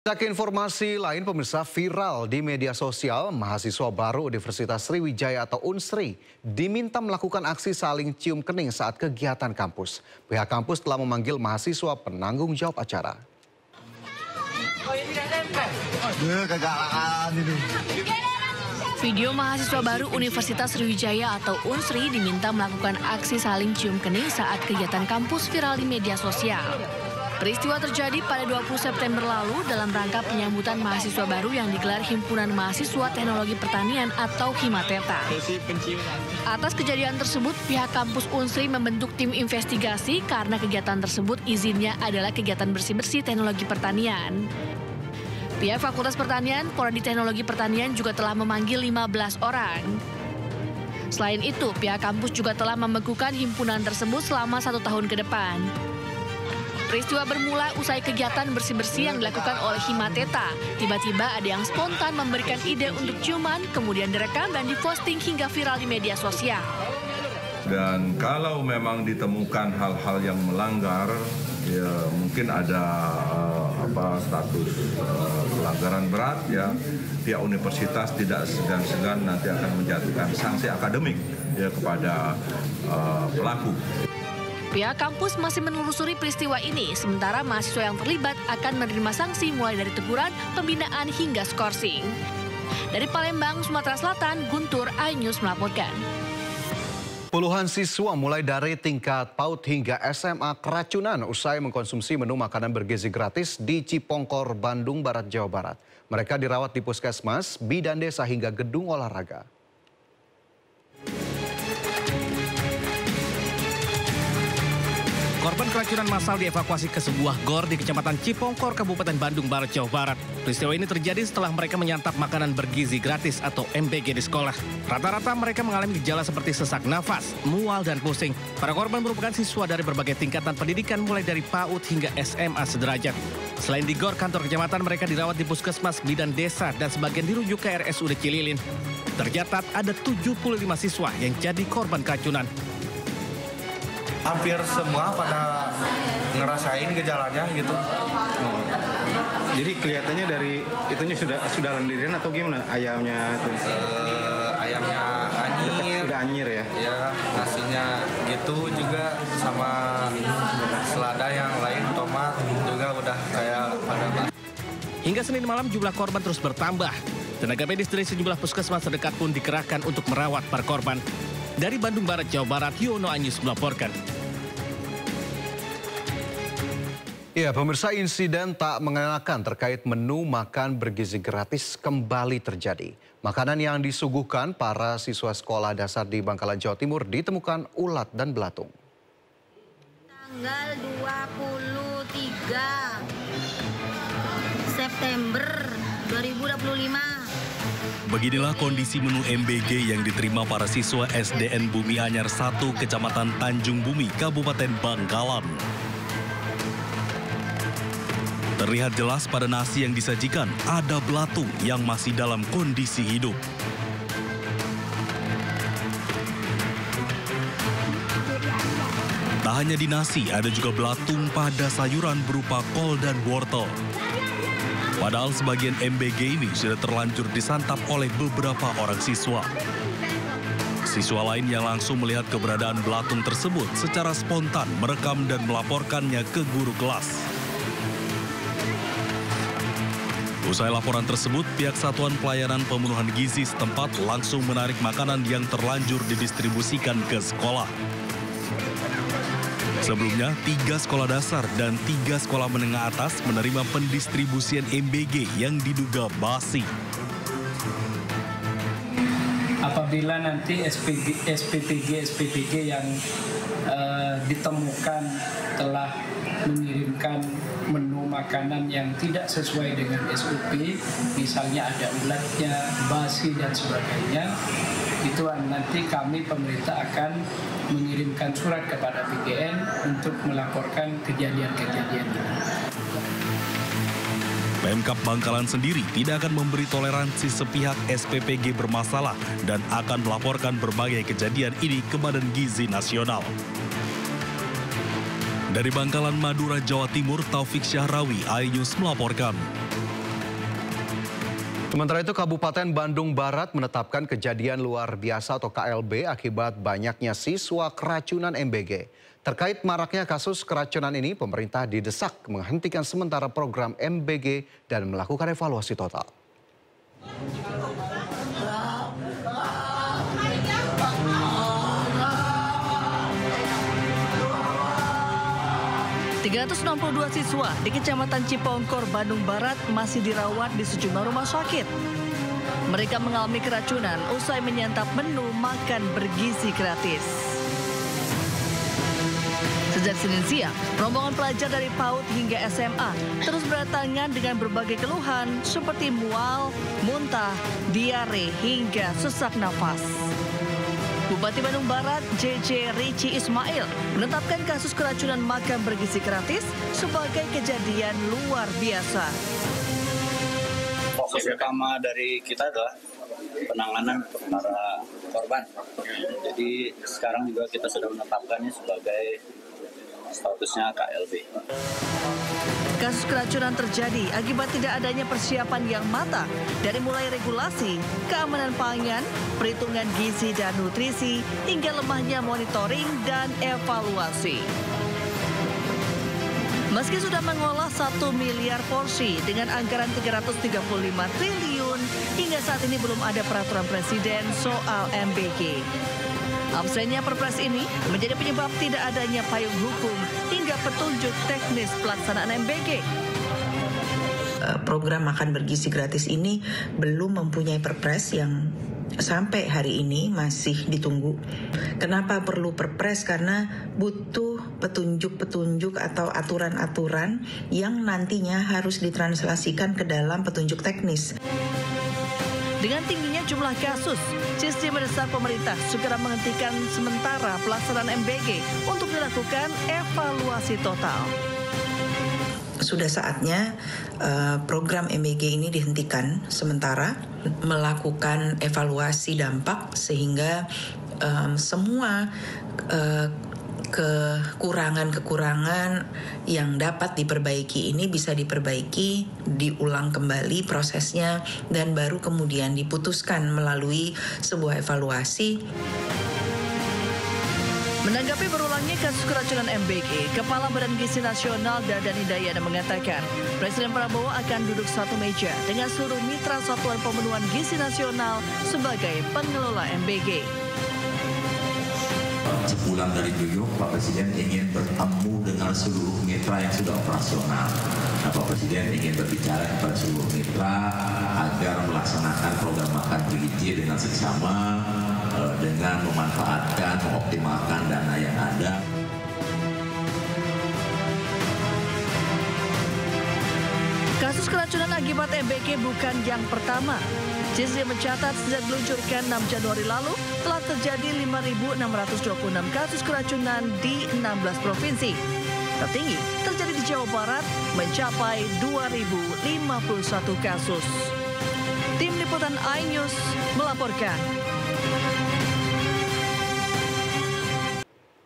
Ke informasi lain, pemirsa, viral di media sosial, mahasiswa baru Universitas Sriwijaya atau Unsri diminta melakukan aksi saling cium kening saat kegiatan kampus. Pihak kampus telah memanggil mahasiswa penanggung jawab acara. Video mahasiswa baru Universitas Sriwijaya atau Unsri diminta melakukan aksi saling cium kening saat kegiatan kampus viral di media sosial. Peristiwa terjadi pada 20 September lalu dalam rangka penyambutan mahasiswa baru yang digelar Himpunan Mahasiswa Teknologi Pertanian atau Himateta. Atas kejadian tersebut, pihak kampus Unsri membentuk tim investigasi karena kegiatan tersebut izinnya adalah kegiatan bersih-bersih teknologi pertanian. Pihak Fakultas Pertanian, Prodi Teknologi Pertanian juga telah memanggil 15 orang. Selain itu, pihak kampus juga telah membekukan himpunan tersebut selama 1 tahun ke depan. Peristiwa bermula usai kegiatan bersih-bersih yang dilakukan oleh Himateta. Tiba-tiba ada yang spontan memberikan ide untuk ciuman, kemudian direkam dan diposting hingga viral di media sosial. Dan kalau memang ditemukan hal-hal yang melanggar, ya mungkin ada status pelanggaran berat, ya pihak universitas tidak segan-segan nanti akan menjatuhkan sanksi akademik ya kepada pelaku. Pihak kampus masih menelusuri peristiwa ini, sementara mahasiswa yang terlibat akan menerima sanksi mulai dari teguran, pembinaan hingga skorsing. Dari Palembang, Sumatera Selatan, Guntur, iNews melaporkan. Puluhan siswa mulai dari tingkat PAUD hingga SMA keracunan usai mengkonsumsi menu makanan bergizi gratis di Cipongkor, Bandung Barat, Jawa Barat. Mereka dirawat di puskesmas, bidan desa hingga gedung olahraga. Korban keracunan massal dievakuasi ke sebuah gor di Kecamatan Cipongkor, Kabupaten Bandung Barat, Jawa Barat. Peristiwa ini terjadi setelah mereka menyantap makanan bergizi gratis atau MBG di sekolah. Rata-rata mereka mengalami gejala seperti sesak nafas, mual, dan pusing. Para korban merupakan siswa dari berbagai tingkatan pendidikan mulai dari PAUD hingga SMA sederajat. Selain di gor kantor kecamatan, mereka dirawat di puskesmas, bidan desa, dan sebagian dirujuk ke RSUD Cililin. Tercatat ada 75 siswa yang jadi korban keracunan. Hampir semua pada ngerasain gejalanya gitu. Jadi kelihatannya dari itunya sudah lendirian atau gimana ayamnya? Ayamnya anyir. Udah anyir ya? Ya, nasinya gitu juga sama selada yang lain, tomat juga udah kayak pada. Hingga Senin malam jumlah korban terus bertambah. Tenaga medis dari sejumlah puskesmas terdekat pun dikerahkan untuk merawat para korban. Dari Bandung Barat, Jawa Barat, Yono iNews melaporkan. Ya, pemirsa, insiden tak mengenakan terkait menu makan bergizi gratis kembali terjadi. Makanan yang disuguhkan para siswa sekolah dasar di Bangkalan, Jawa Timur ditemukan ulat dan belatung. Tanggal 23 September 2025. Beginilah kondisi menu MBG yang diterima para siswa SDN Bumi Anyar 1, Kecamatan Tanjung Bumi, Kabupaten Bangkalan. Terlihat jelas pada nasi yang disajikan ada belatung yang masih dalam kondisi hidup. Tak hanya di nasi, ada juga belatung pada sayuran berupa kol dan wortel. Padahal sebagian MBG ini sudah terlanjur disantap oleh beberapa orang siswa. Siswa lain yang langsung melihat keberadaan belatung tersebut secara spontan merekam dan melaporkannya ke guru kelas. Usai laporan tersebut, pihak Satuan Pelayanan Pemenuhan Gizi setempat langsung menarik makanan yang terlanjur didistribusikan ke sekolah. Sebelumnya, 3 sekolah dasar dan 3 sekolah menengah atas menerima pendistribusian MBG yang diduga basi. Apabila nanti SPTG yang ditemukan telah mengirimkan menu makanan yang tidak sesuai dengan SOP, misalnya ada ulatnya, basi, dan sebagainya, itu nanti kami pemerintah akan mengirimkan surat kepada PGN untuk melaporkan kejadian-kejadian ini. Pemkab Bangkalan sendiri tidak akan memberi toleransi sepihak SPPG bermasalah dan akan melaporkan berbagai kejadian ini ke Badan Gizi Nasional. Dari Bangkalan, Madura, Jawa Timur, Taufik Syahrawi, iNews melaporkan. Sementara itu, Kabupaten Bandung Barat menetapkan kejadian luar biasa atau KLB akibat banyaknya siswa keracunan MBG. Terkait maraknya kasus keracunan ini, pemerintah didesak menghentikan sementara program MBG dan melakukan evaluasi total. 362 siswa di Kecamatan Cipongkor, Bandung Barat masih dirawat di sejumlah rumah sakit. Mereka mengalami keracunan usai menyantap menu makan bergizi gratis. Sejak Senin siang, rombongan pelajar dari PAUD hingga SMA terus berdatangan dengan berbagai keluhan seperti mual, muntah, diare, hingga sesak nafas. Bupati Bandung Barat, JJ Rici Ismail, menetapkan kasus keracunan makan bergizi gratis sebagai kejadian luar biasa. Fokus utama dari kita adalah penanganan untuk para korban. Jadi sekarang juga kita sudah menetapkannya sebagai statusnya KLB. Kasus keracunan terjadi akibat tidak adanya persiapan yang matang dari mulai regulasi, keamanan pangan, perhitungan gizi dan nutrisi, hingga lemahnya monitoring dan evaluasi. Meski sudah mengolah 1 miliar porsi dengan anggaran 335 triliun, hingga saat ini belum ada peraturan presiden soal MBG. Absennya perpres ini menjadi penyebab tidak adanya payung hukum hingga petunjuk teknis pelaksanaan MBG. Program makan bergizi gratis ini belum mempunyai perpres yang sampai hari ini masih ditunggu. Kenapa perlu perpres? Karena butuh petunjuk-petunjuk atau aturan-aturan yang nantinya harus ditranslasikan ke dalam petunjuk teknis. Dengan tingginya jumlah kasus, CISDI mendesak pemerintah segera menghentikan sementara pelaksanaan MBG untuk dilakukan evaluasi total. Sudah saatnya program MBG ini dihentikan sementara, melakukan evaluasi dampak sehingga semua kekurangan-kekurangan yang dapat diperbaiki ini bisa diperbaiki, diulang kembali prosesnya, dan baru kemudian diputuskan melalui sebuah evaluasi. Menanggapi berulangnya kasus keracunan MBG, Kepala Badan Gizi Nasional Dadan Hidayana mengatakan Presiden Prabowo akan duduk satu meja dengan seluruh mitra Satuan Pemenuhan Gizi Nasional sebagai pengelola MBG. Sepulang dari New York, Pak Presiden ingin bertemu dengan seluruh mitra yang sudah operasional. Nah, Pak Presiden ingin berbicara kepada seluruh mitra agar melaksanakan program makan bergizi dengan seksama, dengan memanfaatkan, mengoptimalkan dana yang ada. Kasus keracunan akibat MBG bukan yang pertama. CISDI mencatat sejak diluncurkan 6 Januari lalu telah terjadi 5.626 kasus keracunan di 16 provinsi. Tertinggi terjadi di Jawa Barat mencapai 2.051 kasus. Tim Liputan iNews melaporkan.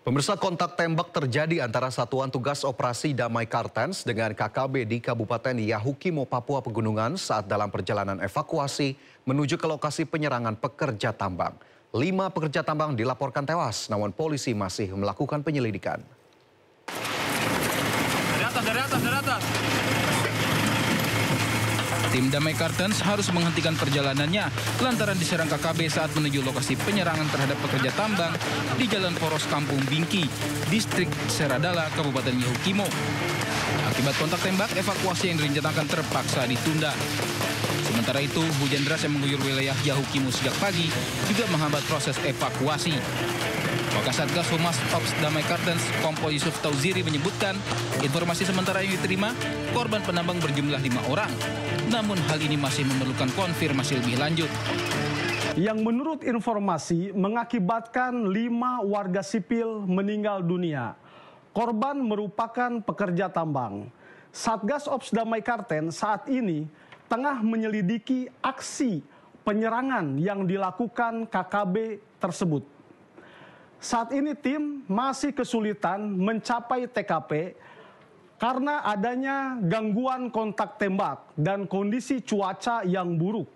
Pemirsa, kontak tembak terjadi antara Satuan Tugas Operasi Damai Kartens dengan KKB di Kabupaten Yahukimo, Papua Pegunungan saat dalam perjalanan evakuasi menuju ke lokasi penyerangan pekerja tambang. 5 pekerja tambang dilaporkan tewas, namun polisi masih melakukan penyelidikan. Dari atas. Tim Damai Kartens harus menghentikan perjalanannya lantaran diserang KKB saat menuju lokasi penyerangan terhadap pekerja tambang di Jalan Poros Kampung Bingki, Distrik Seradala, Kabupaten Yahukimo. Akibat kontak tembak, evakuasi yang direncanakan terpaksa ditunda. Sementara itu, hujan deras yang mengguyur wilayah Yahukimo sejak pagi juga menghambat proses evakuasi. Wakasatgas Humas Ops Damai Kartens, Kompol Yusuf Tauziri menyebutkan, informasi sementara yang diterima, korban penambang berjumlah 5 orang. Namun hal ini masih memerlukan konfirmasi lebih lanjut. Yang menurut informasi mengakibatkan 5 warga sipil meninggal dunia. Korban merupakan pekerja tambang. Satgas Ops Damai Kartens saat ini tengah menyelidiki aksi penyerangan yang dilakukan KKB tersebut. Saat ini tim masih kesulitan mencapai TKP karena adanya gangguan kontak tembak dan kondisi cuaca yang buruk,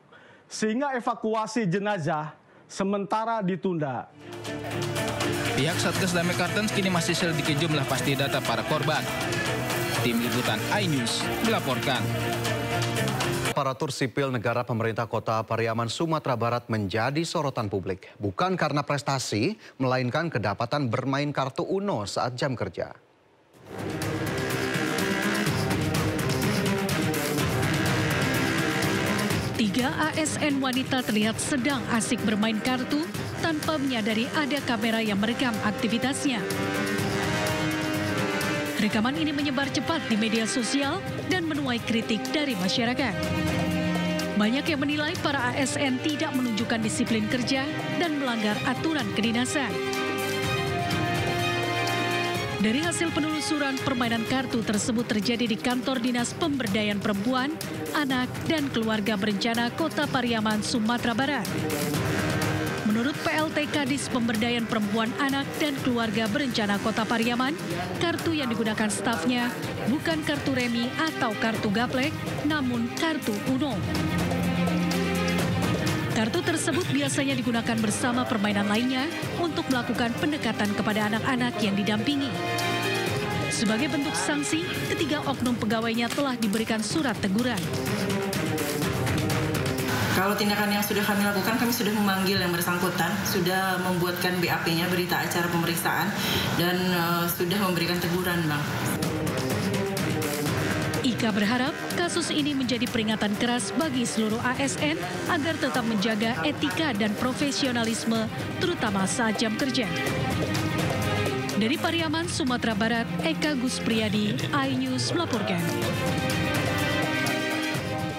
sehingga evakuasi jenazah sementara ditunda. Pihak Satgas Damai Kartens kini masih selidiki jumlah pasti data para korban. Tim Liputan iNews melaporkan. Aparatur sipil negara pemerintah Kota Pariaman, Sumatera Barat menjadi sorotan publik. Bukan karena prestasi, melainkan kedapatan bermain kartu Uno saat jam kerja. Tiga ASN wanita terlihat sedang asik bermain kartu tanpa menyadari ada kamera yang merekam aktivitasnya. Rekaman ini menyebar cepat di media sosial dan menuai kritik dari masyarakat. Banyak yang menilai para ASN tidak menunjukkan disiplin kerja dan melanggar aturan kedinasan. Dari hasil penelusuran, permainan kartu tersebut terjadi di kantor Dinas Pemberdayaan Perempuan, Anak, dan Keluarga Berencana Kota Pariaman, Sumatera Barat. Menurut PLT Kadis Pemberdayaan Perempuan, Anak, dan Keluarga Berencana Kota Pariaman, kartu yang digunakan stafnya bukan kartu remi atau kartu gaplek, namun kartu Uno. Kartu tersebut biasanya digunakan bersama permainan lainnya untuk melakukan pendekatan kepada anak-anak yang didampingi. Sebagai bentuk sanksi, ketiga oknum pegawainya telah diberikan surat teguran. Kalau tindakan yang sudah kami lakukan, kami sudah memanggil yang bersangkutan, sudah membuatkan BAP-nya, berita acara pemeriksaan, dan sudah memberikan teguran, Bang. Ika berharap kasus ini menjadi peringatan keras bagi seluruh ASN agar tetap menjaga etika dan profesionalisme, terutama saat jam kerja. Dari Pariaman, Sumatera Barat, Eka Guspriyadi, iNews melaporkan.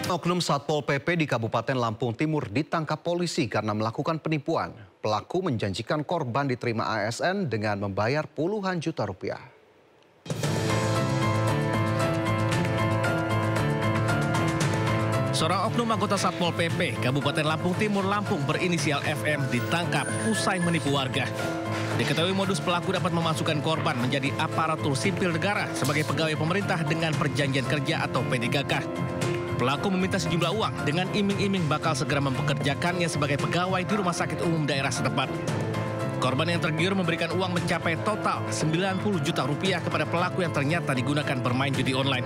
Oknum Satpol PP di Kabupaten Lampung Timur ditangkap polisi karena melakukan penipuan. Pelaku menjanjikan korban diterima ASN dengan membayar puluhan juta rupiah. Seorang oknum anggota Satpol PP Kabupaten Lampung Timur Lampung berinisial FM ditangkap usai menipu warga. Diketahui modus pelaku dapat memasukkan korban menjadi aparatur sipil negara sebagai pegawai pemerintah dengan perjanjian kerja atau PDKK. Pelaku meminta sejumlah uang dengan iming-iming bakal segera mempekerjakannya sebagai pegawai di rumah sakit umum daerah setempat. Korban yang tergiur memberikan uang mencapai total 90 juta rupiah kepada pelaku yang ternyata digunakan bermain judi online.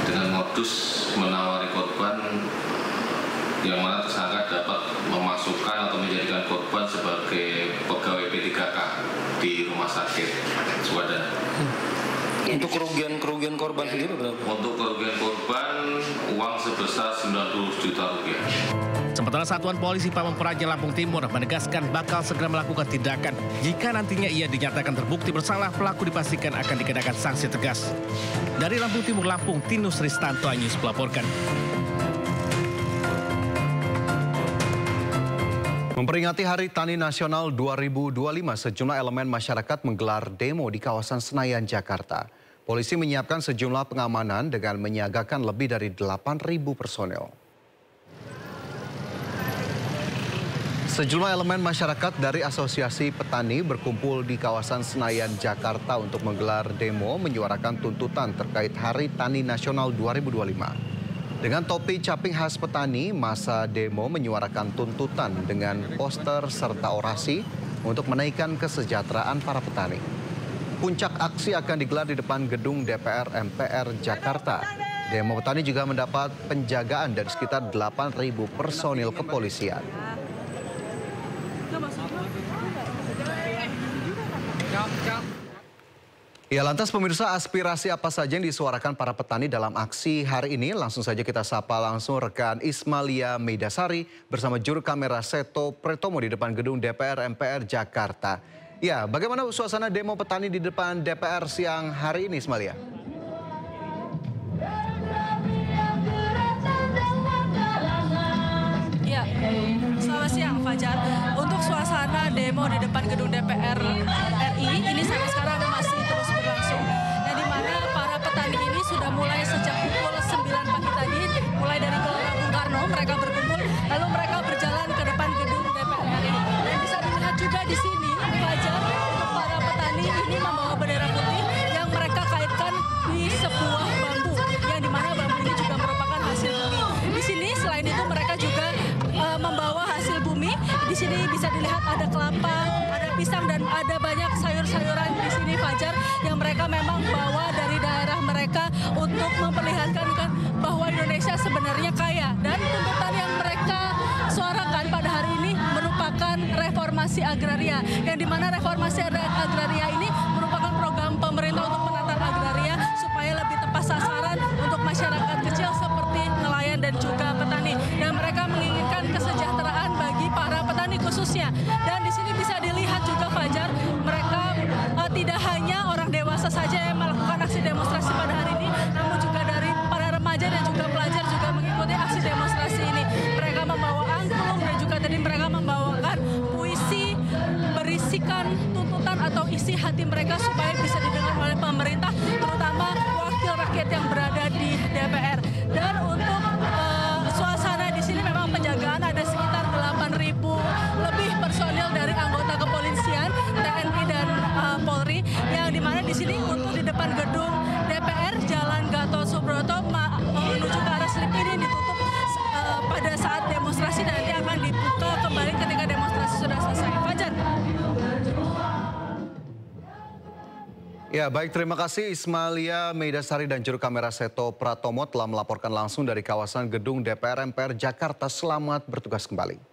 Dengan modus menawari korban yang mana tersangka dapat memasukkan atau menjadikan korban sebagai pegawai P3K di rumah sakit Swadana. Untuk kerugian korban sendiri berapa? Untuk kerugian korban uang sebesar 90 juta rupiah. Sementara Satuan Polisi Pamong Praja Lampung Timur menegaskan bakal segera melakukan tindakan. Jika nantinya ia dinyatakan terbukti bersalah, pelaku dipastikan akan dikenakan sanksi tegas. Dari Lampung Timur, Lampung, Tinus Ristanto iNews melaporkan. Memperingati Hari Tani Nasional 2025, sejumlah elemen masyarakat menggelar demo di kawasan Senayan, Jakarta. Polisi menyiapkan sejumlah pengamanan dengan menyiagakan lebih dari 8.000 personel. Sejumlah elemen masyarakat dari Asosiasi Petani berkumpul di kawasan Senayan, Jakarta untuk menggelar demo menyuarakan tuntutan terkait Hari Tani Nasional 2025. Dengan topi caping khas petani, masa demo menyuarakan tuntutan dengan poster serta orasi untuk menaikkan kesejahteraan para petani. Puncak aksi akan digelar di depan gedung DPR MPR Jakarta. Demo petani juga mendapat penjagaan dari sekitar 8.000 personil kepolisian. Ya, lantas pemirsa, aspirasi apa saja yang disuarakan para petani dalam aksi hari ini? Langsung saja kita sapa langsung rekan Ismalia Meidasari bersama juru kamera Seto Pretomo di depan gedung DPR MPR Jakarta. Ya, bagaimana suasana demo petani di depan DPR siang hari ini, Ismalia? Ya, selamat siang Fajar. Untuk suasana demo di depan gedung DPR RI ini sampai sekarang masih terus berlangsung. Yang dimana para petani ini sudah mulai sejak pukul 9 pagi tadi, mulai dari Gelora Bung Karno mereka berkumpul, lalu mereka berjalan ke depan gedung DPR RI. Dan bisa dilihat juga di sini, Fajar, para petani ini membawa bendera putih yang mereka kaitkan sini bisa dilihat ada kelapa, ada pisang, dan ada banyak sayur-sayuran di sini, Fajar, yang mereka memang bawa dari daerah mereka untuk memperlihatkan kan bahwa Indonesia sebenarnya kaya. Dan tuntutan yang mereka suarakan pada hari ini merupakan reformasi agraria, yang dimana reformasi agraria ini merupakan program pemerintah untuk penanganan agraria supaya lebih tepat sasaran untuk masyarakat kecil seperti nelayan dan juga petani. Dan mereka menginginkan kesejahteraan bagi para petani khususnya. Dan di sini bisa dilihat juga, Fajar, mereka tidak hanya orang dewasa saja yang melakukan aksi demonstrasi pada hari ini, namun juga dari para remaja dan juga pelajar juga mengikuti aksi demonstrasi ini. Mereka membawa angklung dan juga tadi mereka membawakan puisi berisikan tuntutan atau isi hati mereka supaya bisa didengar oleh pemerintah, terutama wakil rakyat yang berada di DPR. Dan untuk suasana di sini memang penjagaan ada sekitar 8.000 lebih personil dari anggota kepolisian, TNI dan Polri, yang dimana di sini untuk di depan gedung DPR Jalan Gatot Subroto menuju ke arah Slip ini ditutup pada saat demonstrasi dan nanti akan dibuka kembali ketika demonstrasi sudah selesai. Fajar. Ya, baik, terima kasih Ismalia Meidasari dan juru kamera Seto Pratomo telah melaporkan langsung dari kawasan gedung DPR MPR Jakarta. Selamat bertugas kembali.